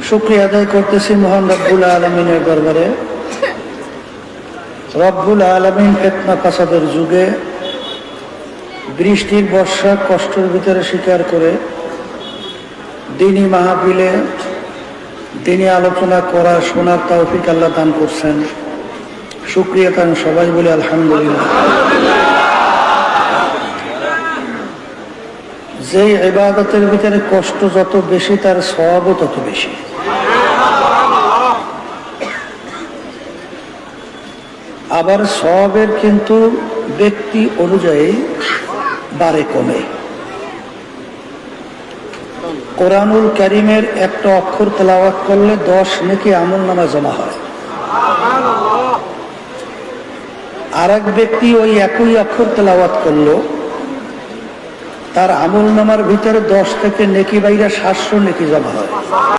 শুকরিয়া আদায় করতেছি মহান রব্বুল আলামিনের দরবারে। রব্বুল আলামিন ফিতনা ফাসাদের যুগে বৃষ্টির বর্ষা কষ্টের ভিতরে স্বীকার করে দ্বীনি মাহফিলে দ্বীনি আলোচনা করা শোনার তৌফিক আল্লাহ দান করছেন। শুকরিয়া তান সবাই বলে আলহামদুলিল্লাহ। যেই ইবাদতের ভিতরে কষ্ট যত বেশি তার সওয়াবও তত বেশি। আবার সওয়াবের কিন্তু ব্যক্তি অনুযায়ী বাড়ে কমে। কোরআনুল কারীমের একটা অক্ষর তেলাওয়াত করলে 10 নেকি আমলনামা জমা হয়। আর এক ব্যক্তি ওই একই অক্ষর তেলাওয়াত করলো, তার আমলনামার ভিতরে 10 থেকে নেকি বাইরা 700 নেকি জমা হয়।